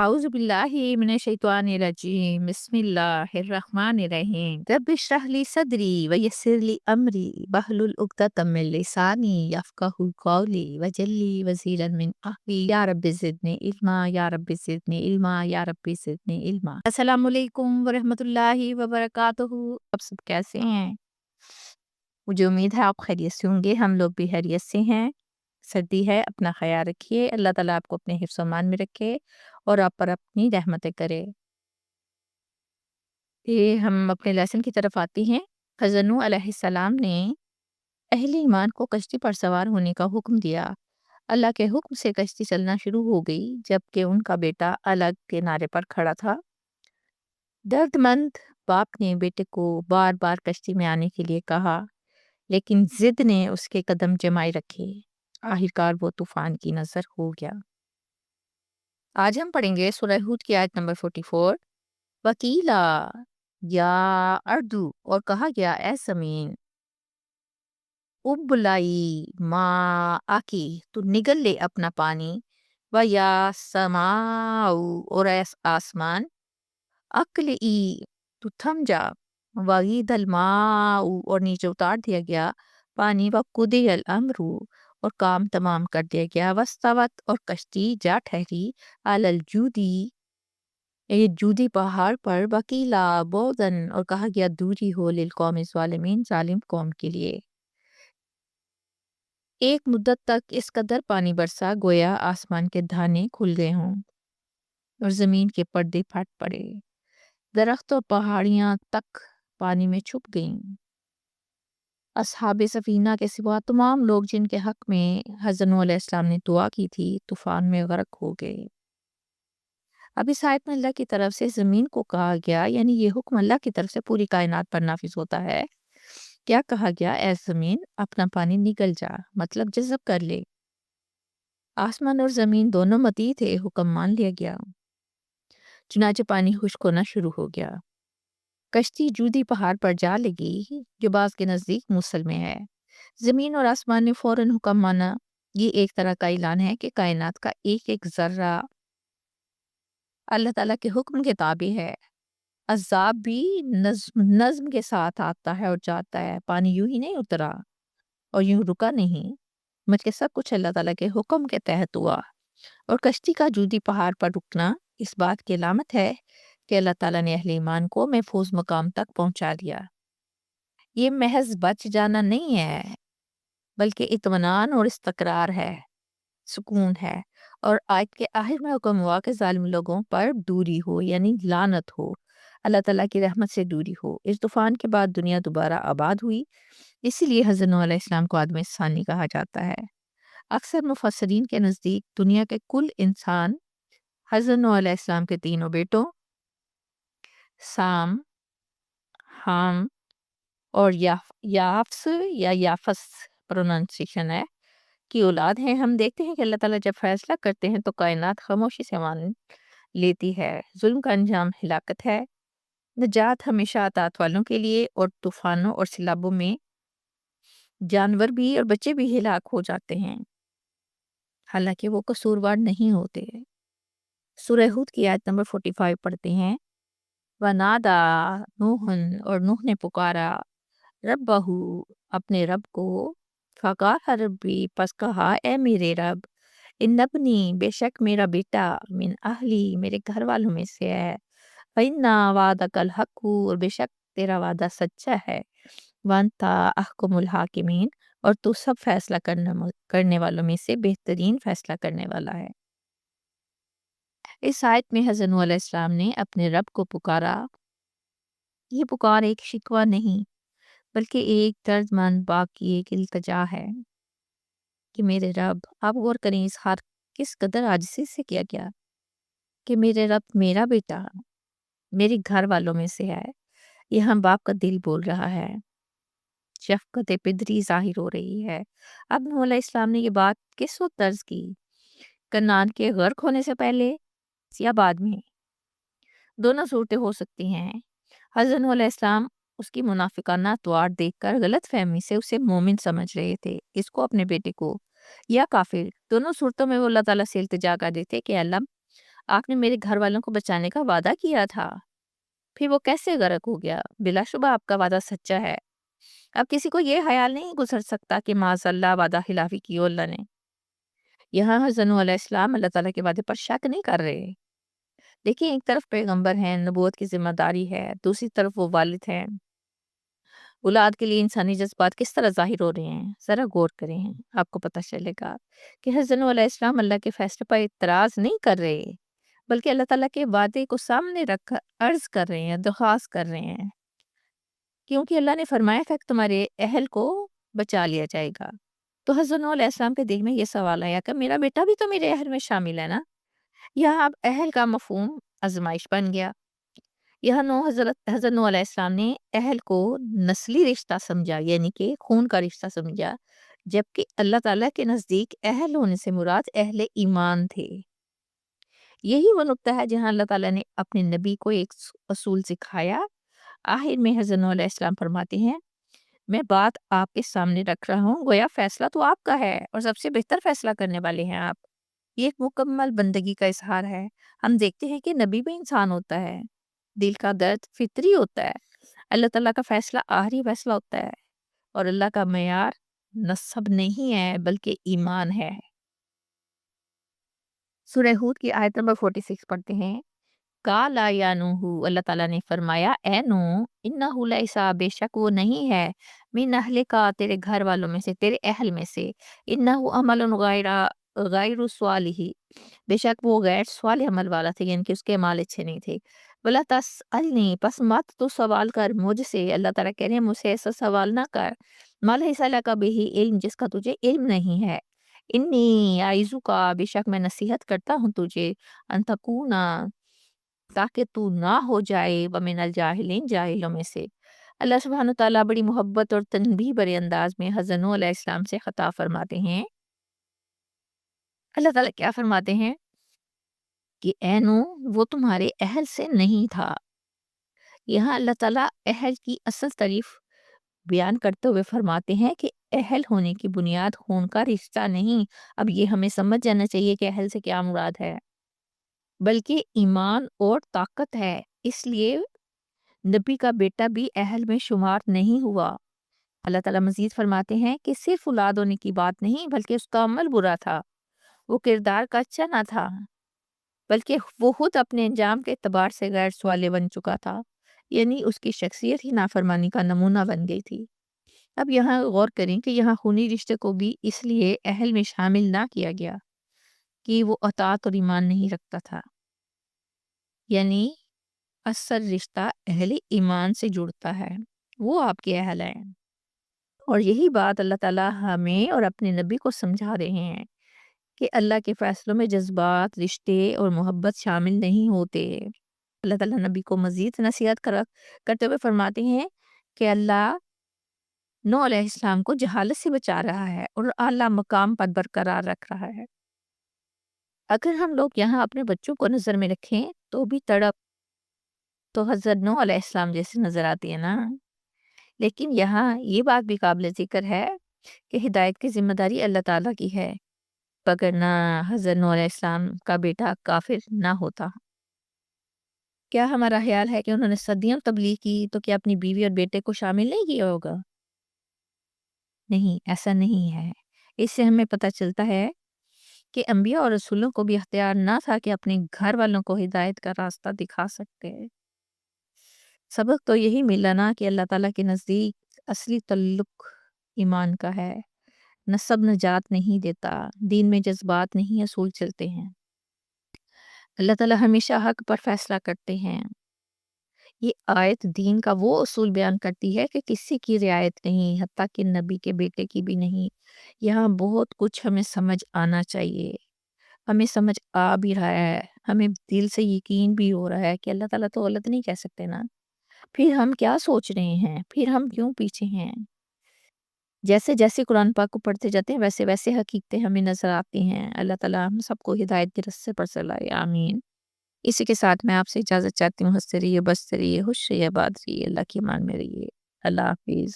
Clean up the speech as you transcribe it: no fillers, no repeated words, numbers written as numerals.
أعوذ بالله من الشيطان الرجيم بسم الله الرحمن الرحيم رب اشرح لي صدري ويسر لي أمري واحلل عقدة من لساني يفقهوا قولي واجعل لي وزيرا من أهلي يا رب زدني علما يا رب زدني علما يا رب زدنی علما۔ السلام علیکم ورحمۃ اللہ وبرکاتہ۔ آپ سب کیسے ہیں؟ مجھے امید ہے آپ خیریت سے ہوں گے، ہم لوگ بھی خیریت سے ہیں۔ سردی ہے، اپنا خیال رکھیے، اللہ تعالیٰ آپ کو اپنے حفظ و امان میں رکھے اور آپ پر اپنی رحمتیں کرے۔ یہ ہم اپنے لیسن کی طرف آتی ہیں۔ حضرت نوح علیہ السلام نے اہل ایمان کو کشتی پر سوار ہونے کا حکم دیا۔ اللہ کے حکم سے کشتی چلنا شروع ہو گئی، جبکہ ان کا بیٹا الگ کنارے پر کھڑا تھا۔ درد مند باپ نے بیٹے کو بار بار کشتی میں آنے کے لیے کہا، لیکن ضد نے اس کے قدم جمائے رکھے۔ آخرکار وہ طوفان کی نظر ہو گیا۔ آج ہم پڑھیں گے سورہ ہود کی آیت نمبر 44۔ وکیلا یا اردو، اور کہا گیا اے زمین، ابلائی ماں آکی، تو نگل لے اپنا پانی، و یا سماؤ، اور اے آسمان، اقلعی، تو تھم جا، وغید الماء، اور نیچے اتار دیا گیا پانی، وقضی الامر، اور کام تمام کر دیا گیا، واستوت، اور کشتی جا ٹھہری، علی الجودی، یہ جودی پہاڑ پر، وکیلا بودن، اور کہا گیا دوری ہو، للقوم الظالمین، ظالم قوم کے لیے۔ ایک مدت تک اس قدر پانی برسا گویا آسمان کے دھانے کھل گئے ہوں اور زمین کے پردے پھٹ پڑے، درخت اور پہاڑیاں تک پانی میں چھپ گئیں۔ اصحاب سفینہ کے سوا تمام لوگ جن کے حق میں حضرت نوح علیہ السلام نے دعا کی تھی، طوفان میں غرق ہو گئے۔ اب اس آیت میں اللہ کی طرف سے زمین کو کہا گیا، یعنی یہ حکم اللہ کی طرف سے پوری کائنات پر نافذ ہوتا ہے۔ کیا کہا گیا؟ اے زمین، اپنا پانی نگل جا، مطلب جذب کر لے۔ آسمان اور زمین دونوں مطیع تھے، حکم مان لیا گیا، چنانچہ پانی خشک ہونا شروع ہو گیا۔ کشتی جودی پہاڑ پر جا لگی، جو بعض کے نزدیک موصل میں ہے۔ زمین اور آسمان نے فوراً حکم مانا۔ یہ ایک طرح کا اعلان ہے کہ کائنات کا ایک ایک ذرہ اللہ تعالیٰ کے حکم کے تابع ہے۔ عذاب بھی نظم کے ساتھ آتا ہے اور جاتا ہے، پانی یوں ہی نہیں اترا اور یوں رکا نہیں، بلکہ سب کچھ اللہ تعالیٰ کے حکم کے تحت ہوا۔ اور کشتی کا جودی پہاڑ پر رکنا اس بات کی علامت ہے کہ اللہ تعالیٰ نے اہل ایمان کو محفوظ مقام تک پہنچا دیا۔ یہ محض بچ جانا نہیں ہے، بلکہ اطمینان اور استقرار ہے، سکون ہے۔ اور آیت کے آخر میں حکم ہوا کہ ظالم لوگوں پر دوری ہو، یعنی لعنت ہو، اللہ تعالیٰ کی رحمت سے دوری ہو۔ اس طوفان کے بعد دنیا دوبارہ آباد ہوئی، اسی لیے حضرت نوح علیہ السلام کو آدم ثانی کہا جاتا ہے۔ اکثر مفسرین کے نزدیک دنیا کے کل انسان حضرت نوح علیہ السلام کے تینوں بیٹوں سام، حام اور یافس یا یافس پروننسیشن ہے کی اولاد ہیں۔ ہم دیکھتے ہیں کہ اللہ تعالیٰ جب فیصلہ کرتے ہیں تو کائنات خاموشی سے مان لیتی ہے۔ ظلم کا انجام ہلاکت ہے، نجات ہمیشہ اطاعت والوں کے لیے، اور طوفانوں اور سیلابوں میں جانور بھی اور بچے بھی ہلاک ہو جاتے ہیں، حالانکہ وہ قصوروار نہیں ہوتے۔ سورہ ہود کی آیت نمبر 45 پڑھتے ہیں۔ وَنَادَى نُوحٌ، اور نوح نے پکارا، رَبَّهُ، اپنے رب کو، فَقَالَ رَبِّ، پس کہا اے میرے رب، اِنَّ ابْنِی، بے شک میرا بیٹا، من اہلی، میرے گھر والوں میں سے ہے، فَإِنَّ وَعْدَكَ الْحَقُّ، اور بے شک تیرا وعدہ سچا ہے، وَأَنْتَ أَحْكَمُ الْحَاكِمِينَ، اور تو سب فیصلہ کرنے والوں میں سے بہترین فیصلہ کرنے والا ہے۔ اس آیت میں حضرت نوح علیہ السلام نے اپنے رب کو پکارا۔ یہ پکار ایک شکوہ نہیں، بلکہ ایک درد مند باپ کی ایک التجا ہے کہ میرے رب، آپ غور کریں اس حال کس قدر عاجزی سے کیا گیا کہ میرے رب، میرا بیٹا میرے گھر والوں میں سے ہے۔ یہاں باپ کا دل بول رہا ہے، شفقت پدری ظاہر ہو رہی ہے۔ اب نوح علیہ السلام نے یہ بات کس وقت عرض کی؟ کنعان کے غرق ہونے سے پہلے یا بعد میں؟ دونوں صورتیں ہو سکتی ہیں۔ حضرت نوح علیہ السلام اس کی منافقانہ اطوار دیکھ کر غلط فہمی سے اسے مومن سمجھ رہے تھے، اس کو، اپنے بیٹے کو، یا کافر۔ دونوں صورتوں میں وہ اللہ تعالیٰ سے التجا کر دیتے کہ اللہ آپ نے میرے گھر والوں کو بچانے کا وعدہ کیا تھا، پھر وہ کیسے غرق ہو گیا؟ بلا شبہ آپ کا وعدہ سچا ہے۔ اب کسی کو یہ خیال نہیں گزر سکتا کہ معاذ اللہ وعدہ خلافی کی ہو اللہ نے۔ یہاں حضرت نوح علیہ السلام اللہ تعالیٰ کے وعدے پر شک نہیں کر رہے۔ دیکھیں، ایک طرف پیغمبر ہیں، نبوت کی ذمہ داری ہے، دوسری طرف وہ والد ہیں۔ اولاد کے لیے انسانی جذبات کس طرح ظاہر ہو رہے ہیں، ذرا غور کریں، آپ کو پتہ چلے گا کہ حضرت نوح علیہ السلام اللہ کے فیصلے پر اعتراض نہیں کر رہے، بلکہ اللہ تعالیٰ کے وعدے کو سامنے رکھ کر عرض کر رہے ہیں، درخواست کر رہے ہیں، کیونکہ اللہ نے فرمایا تھا کہ تمہارے اہل کو بچا لیا جائے گا۔ تو حضرت نوح علیہ السلام کے دل میں یہ سوال آیا کہ میرا بیٹا بھی تو میرے اہل میں شامل ہے نا۔ یہاں اب اہل کا مفہوم آزمائش بن گیا۔ یہاں حضرت نوح علیہ السلام نے اہل کو نسلی رشتہ سمجھا، یعنی کہ خون کا رشتہ سمجھا، جبکہ اللہ تعالیٰ کے نزدیک اہل ہونے سے مراد اہل ایمان تھے۔ یہی وہ نقطہ ہے جہاں اللہ تعالیٰ نے اپنے نبی کو ایک اصول سکھایا۔ آخر میں حضرت نوح علیہ السلام فرماتے ہیں، میں بات آپ کے سامنے رکھ رہا ہوں، گویا فیصلہ تو آپ کا ہے اور سب سے بہتر فیصلہ کرنے والے ہیں آپ۔ یہ ایک مکمل بندگی کا اظہار ہے۔ ہم دیکھتے ہیں کہ نبی بھی انسان ہوتا ہے، دل کا درد فطری ہوتا ہے، اللہ تعالیٰ کا فیصلہ آخری فیصلہ ہوتا ہے، اور اللہ کا معیار نسب نہیں ہے بلکہ ایمان ہے۔ سورہ ہود کی آیت نمبر 46 پڑھتے ہیں، کالا یا نوح، اللہ تعالیٰ نے فرمایا اے نوح، انہ لیسا، بے شک وہ نہیں ہے، من اہل کا، تیرے گھر والوں میں سے، تیرے اہل میں سے، انہ عمل غیر صالح، بے شک وہ غیر صالح عمل والا تھے، یعنی کہ اس کے اعمال اچھے نہیں تھے۔ بلا تسألنی، پس مت تو سوال کر مجھ سے، اللہ تعالیٰ کہہ رہے ہیں مجھ سے ایسا سوال نہ کر، ما لیس لک بہ علم، جس کا تجھے علم نہیں ہے، انی اعظک، بے شک میں نصیحت کرتا ہوں تجھے، ان تکونا، تاکہ تو نہ ہو جائے، ومن الجاہلین، جاہلوں میں سے۔ اللہ سبحانہ تعالیٰ بڑی محبت اور تنبیہ بڑے انداز میں حضرت نوح علیہ السلام سے خطاب فرماتے ہیں۔ اللہ تعالیٰ کیا فرماتے ہیں کہ اے نوح، وہ تمہارے اہل سے نہیں تھا۔ یہاں اللہ تعالیٰ اہل کی اصل تعریف بیان کرتے ہوئے فرماتے ہیں کہ اہل ہونے کی بنیاد خون کا رشتہ نہیں۔ اب یہ ہمیں سمجھ جانا چاہیے کہ اہل سے کیا مراد ہے، بلکہ ایمان اور طاقت ہے۔ اس لیے نبی کا بیٹا بھی اہل میں شمار نہیں ہوا۔ اللہ تعالیٰ مزید فرماتے ہیں کہ صرف اولاد ہونے کی بات نہیں، بلکہ اس کا عمل برا تھا، وہ کردار کا اچھا نہ تھا، بلکہ وہ خود اپنے انجام کے اعتبار سے غیر صالح بن چکا تھا، یعنی اس کی شخصیت ہی نافرمانی کا نمونہ بن گئی تھی۔ اب یہاں غور کریں کہ یہاں خونی رشتے کو بھی اس لیے اہل میں شامل نہ کیا گیا کہ وہ اطاعت اور ایمان نہیں رکھتا تھا، یعنی اصل رشتہ اہل ایمان سے جڑتا ہے، وہ آپ کے اہل ہیں۔ اور یہی بات اللہ تعالیٰ ہمیں اور اپنے نبی کو سمجھا رہے ہیں کہ اللہ کے فیصلوں میں جذبات، رشتے اور محبت شامل نہیں ہوتے۔ اللہ تعالیٰ نبی کو مزید نصیحت کرتے ہوئے فرماتے ہیں کہ اللہ نوح علیہ السلام کو جہالت سے بچا رہا ہے اور اعلیٰ مقام پر برقرار رکھ رہا ہے۔ اگر ہم لوگ یہاں اپنے بچوں کو نظر میں رکھیں تو بھی تڑپ تو حضرت نوح علیہ السلام جیسے نظر آتی ہے نا، لیکن یہاں یہ بات بھی قابل ذکر ہے کہ ہدایت کی ذمہ داری اللہ تعالیٰ کی ہے، وگرنہ حضرت نوح علیہ السلام کا بیٹا کافر نہ ہوتا۔ کیا ہمارا خیال ہے کہ انہوں نے صدیوں تبلیغ کی تو کیا اپنی بیوی اور بیٹے کو شامل نہیں کیا ہوگا؟ نہیں، ایسا نہیں ہے۔ اس سے ہمیں پتہ چلتا ہے کہ انبیاء اور رسولوں کو بھی اختیار نہ تھا کہ اپنے گھر والوں کو ہدایت کا راستہ دکھا سکتے۔ سبق تو یہی ملا نا کہ اللہ تعالیٰ کے نزدیک اصلی تعلق ایمان کا ہے، نسب نجات نہیں دیتا، دین میں جذبات نہیں اصول چلتے ہیں۔ اللہ تعالیٰ ہمیشہ حق پر فیصلہ کرتے ہیں۔ یہ آیت دین کا وہ اصول بیان کرتی ہے کہ کسی کی رعایت نہیں، حتیٰ کہ نبی کے بیٹے کی بھی نہیں۔ یہاں بہت کچھ ہمیں سمجھ آنا چاہیے، ہمیں سمجھ آ بھی رہا ہے، ہمیں دل سے یقین بھی ہو رہا ہے کہ اللہ تعالیٰ تو غلط نہیں کہہ سکتے نا۔ پھر ہم کیا سوچ رہے ہیں، پھر ہم کیوں پیچھے ہیں؟ جیسے جیسے قرآن پاک کو پڑھتے جاتے ہیں ویسے ویسے حقیقتیں ہمیں نظر آتی ہیں۔ اللہ تعالیٰ ہم سب کو ہدایت کے راستے پر چلائے، آمین۔ اسی کے ساتھ میں آپ سے اجازت چاہتی ہوں، ہنستے رہیے، بستے رہیے، خوش رہیے، آباد رہیے، اللہ کی امان میں رہیے۔ اللہ حافظ۔